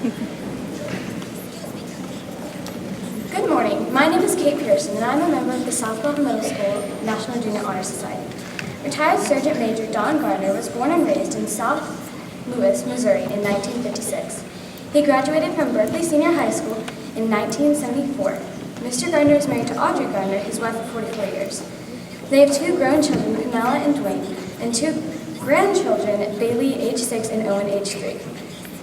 Good morning. My name is Kate Pearson, and I'm a member of the South Belton Middle School National Junior Honor Society. Retired Sergeant Major Don Garner was born and raised in South Louis, Missouri in 1956. He graduated from Berkeley Senior High School in 1974. Mr. Garner is married to Audrey Garner, his wife of 44 years. They have two grown children, Pamela and Dwayne, and two grandchildren, Bailey, age 6, and Owen, age 3.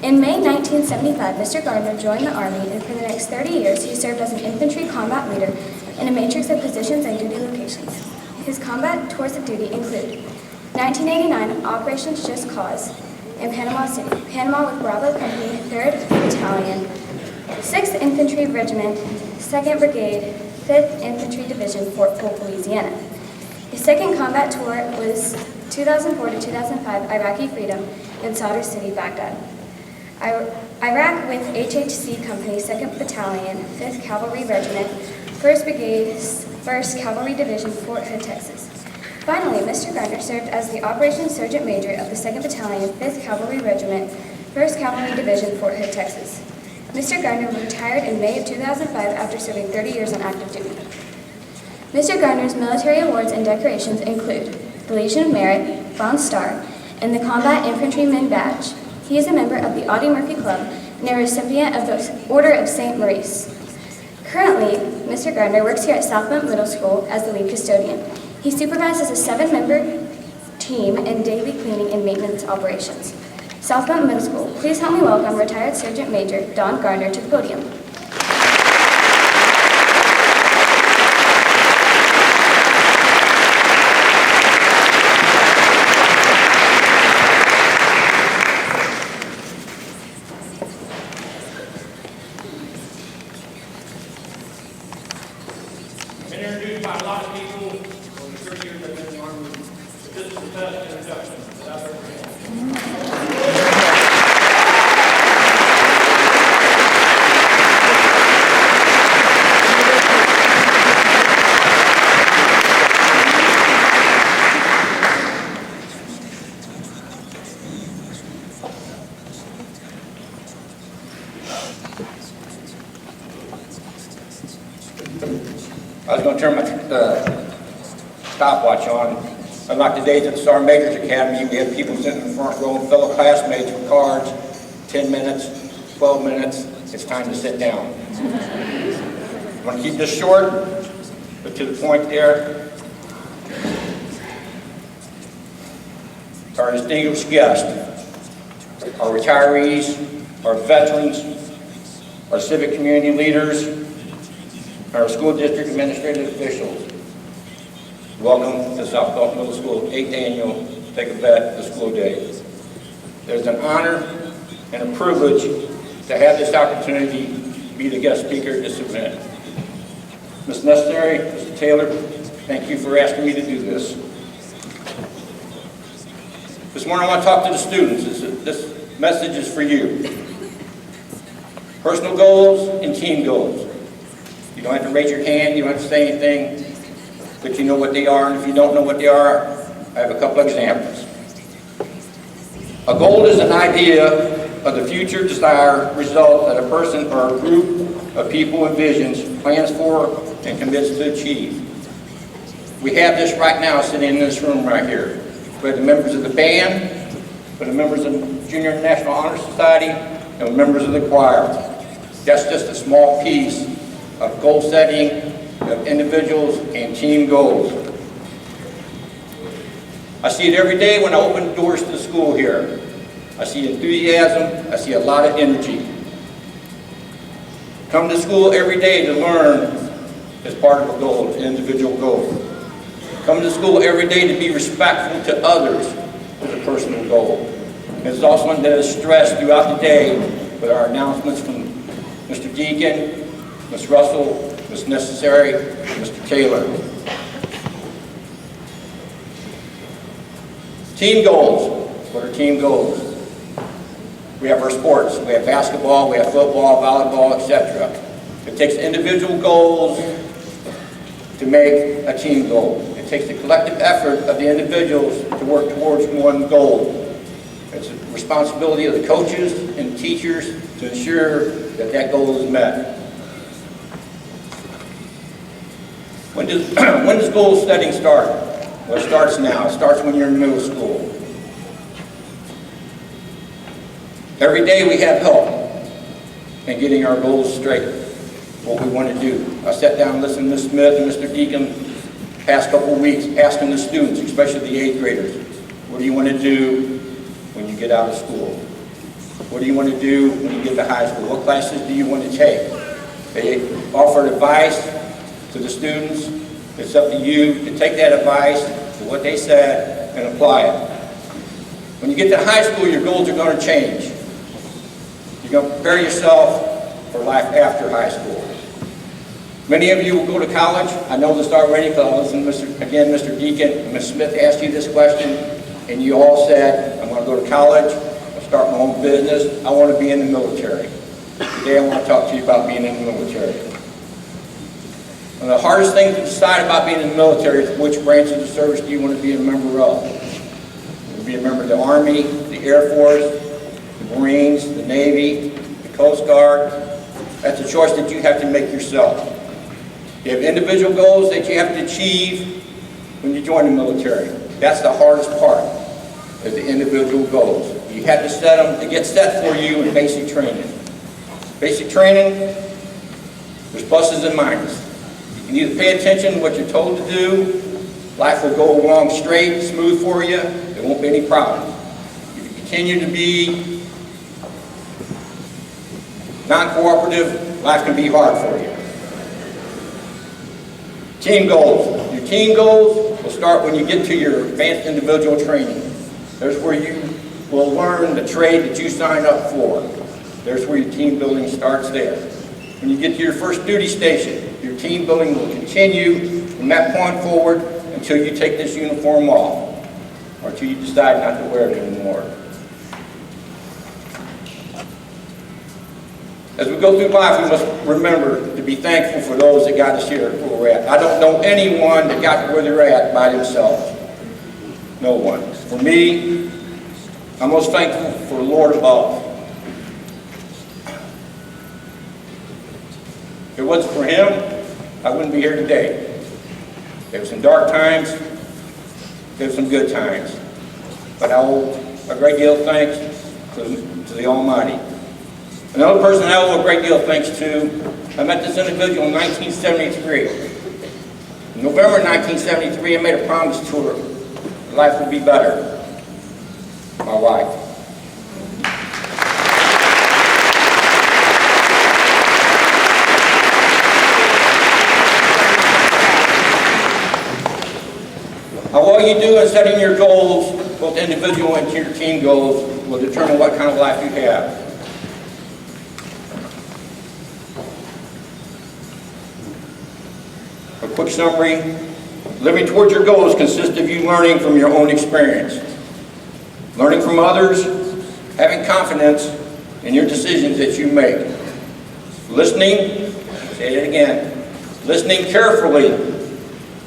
In May 1975, Mr. Garner joined the Army, and for the next 30 years, he served as an infantry combat leader in a matrix of positions and duty locations. His combat tours of duty include 1989, Operations Just Cause in Panama City, Panama with Bravo Company, 3rd Battalion, 6th Infantry Regiment, 2nd Brigade, 5th Infantry Division, Fort Polk, Louisiana. His second combat tour was 2004 to 2005, Iraqi Freedom in Sadr City, Baghdad. Iraq with HHC Company, 2nd Battalion, 5th Cavalry Regiment, 1st Brigade, 1st Cavalry Division, Fort Hood, Texas. Finally, Mr. Garner served as the Operations Sergeant Major of the 2nd Battalion, 5th Cavalry Regiment, 1st Cavalry Division, Fort Hood, Texas. Mr. Garner retired in May of 2005 after serving 30 years on active duty. Mr. Garner's military awards and decorations include the Legion of Merit, Bronze Star, and the Combat Infantryman Badge. He is a member of the Audie Murphy Club and a recipient of the Order of St. Maurice. Currently, Mr. Garner works here at South Belton Middle School as the lead custodian. He supervises a 7-member team in daily cleaning and maintenance operations. South Belton Middle School, please help me welcome retired Sergeant Major Don Garner to the podium. Been introduced by a lot of people over the 30 years I've been in the Army, but this is the best introduction that I've ever had. I was going to turn my stopwatch on. Unlike the days at the Sergeant Major's Academy, we had people sitting in the front row, fellow classmates with cards, 10 minutes, 12 minutes, it's time to sit down. I want to keep this short, but to the point there. Our distinguished guests, our retirees, our veterans, our civic community leaders, our school district administrative officials. Welcome to South Belton Middle School 8th Annual Take a Bet the School Day. It is an honor and a privilege to have this opportunity to be the guest speaker at this event. Ms. Necessary, Mr. Taylor, thank you for asking me to do this. This morning I want to talk to the students. This message is for you. Personal goals and team goals. You don't have to raise your hand, you don't have to say anything, but you know what they are, and if you don't know what they are, I have a couple examples. A goal is an idea of the future desired result that a person or a group of people envisions, plans for, and commits to achieve. We have this right now sitting in this room right here. We have the members of the band, we have the members of the Junior National Honor Society, and members of the choir. That's just a small piece of goal setting, of individuals and team goals. I see it every day when I open doors to the school here. I see enthusiasm, I see a lot of energy. Come to school every day to learn as part of a goal, an individual goal. Come to school every day to be respectful to others as a personal goal. And it's also one that is stressed throughout the day with our announcements from Mr. Deacon, Ms. Russell, Ms. Necessary, and Mr. Taylor. Team goals. What are team goals? We have our sports. We have basketball, we have football, volleyball, etc. It takes individual goals to make a team goal. It takes the collective effort of the individuals to work towards one goal. It's responsibility of the coaches and teachers to ensure that that goal is met. When does goal setting start? Well, it starts now. It starts when you're in middle school. Every day we have help in getting our goals straight, what we want to do. I sat down and listened to Ms. Smith and Mr. Deacon past couple of weeks asking the students, especially the 8th graders, what do you want to do when you get out of school? What do you want to do when you get to high school? What classes do you want to take? They offered advice to the students. It's up to you to take that advice, to what they said, and apply it. When you get to high school, your goals are going to change. You're going to prepare yourself for life after high school. Many of you will go to college. I know this already because I listened to Mr. Deacon and Ms. Smith asked you this question, and you all said, I'm going to go to college, I'll start my own business, I want to be in the military. Today I want to talk to you about being in the military. One of the hardest things to decide about being in the military is which branch of the service do you want to be a member of. You want to be a member of the Army, the Air Force, the Marines, the Navy, the Coast Guard. That's a choice that you have to make yourself. You have individual goals that you have to achieve when you join the military. That's the hardest part, is the individual goals. You have to set them to get set for you in basic training. Basic training, there's pluses and minuses. You can either pay attention to what you're told to do, life will go along straight, smooth for you, there won't be any problems. If you continue to be non-cooperative, life can be hard for you. Team goals. Your team goals will start when you get to your advanced individual training. There's where you will learn the trade that you signed up for. There's where your team building starts there. When you get to your first duty station, your team building will continue from that point forward until you take this uniform off, or until you decide not to wear it anymore. As we go through life, we must remember to be thankful for those that got us here where we're at. I don't know anyone that got where they're at by themselves. No one. For me, I'm most thankful for the Lord above. If it wasn't for Him, I wouldn't be here today. There were some dark times, there were some good times. But I owe a great deal of thanks to the Almighty. Another person I owe a great deal of thanks to, I met this individual in 1973. In November 1973, I made a promise to her that life would be better. My wife. Now, what you do in setting your goals, both individual and your team goals, will determine what kind of life you have. A quick summary. Living towards your goals consists of you learning from your own experience, learning from others, having confidence in your decisions that you make, listening, say it again, listening carefully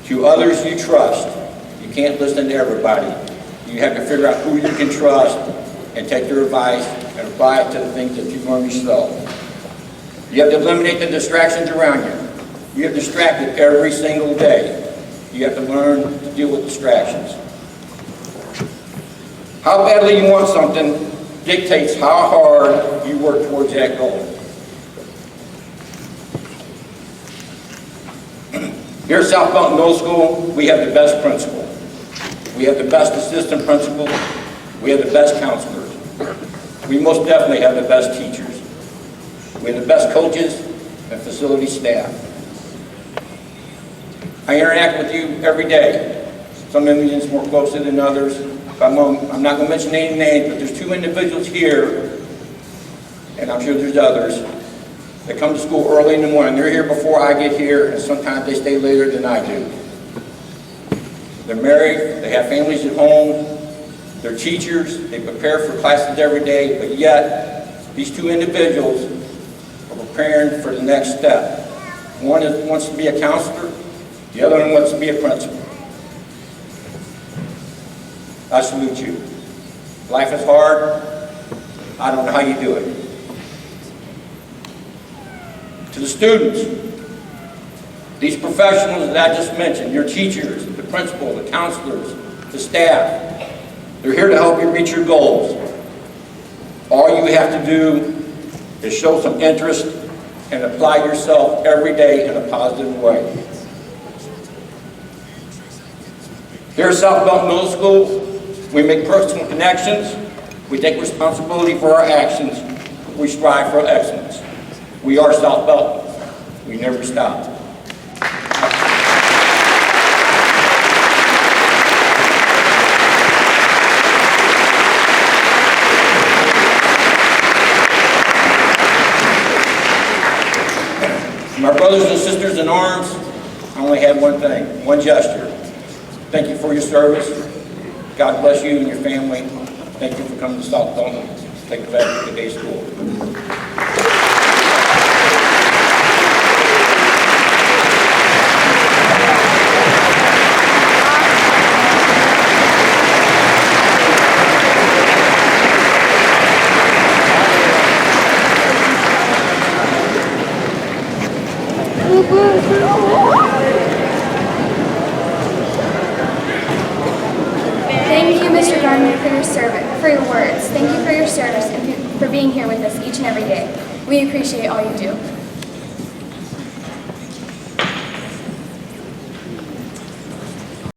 to others you trust. You can't listen to everybody. You have to figure out who you can trust and take their advice and apply it to the things that you learn yourself. You have to eliminate the distractions around you. You are distracted every single day. You have to learn to deal with distractions. How badly you want something dictates how hard you work towards that goal. Here at South Belton Middle School, we have the best principal. We have the best assistant principal. We have the best counselors. We most definitely have the best teachers. We have the best coaches and facility staff. I interact with you every day. Some individuals more closely than others. I'm not going to mention any names, but there's two individuals here, and I'm sure there's others, that come to school early in the morning. They're here before I get here, and sometimes they stay later than I do. They're married, they have families at home, they're teachers, they prepare for classes every day, but yet these two individuals are preparing for the next step. One wants to be a counselor, the other one wants to be a principal. I salute you. Life is hard. I don't know how you do it. To the students, these professionals that I just mentioned, your teachers, the principal, the counselors, the staff, they're here to help you reach your goals. All you have to do is show some interest and apply yourself every day in a positive way. Here at South Belton Middle School, we make personal connections, we take responsibility for our actions, we strive for excellence. We are South Belton. We never stop. My brothers and sisters in arms, I only have one thing, one gesture. Thank you for your service. God bless you and your family. Thank you for coming to South Belton. Take the back to the day school. Thank you, Mr. Garner, for your words. Thank you for your service and for being here with us each and every day. We appreciate all you do.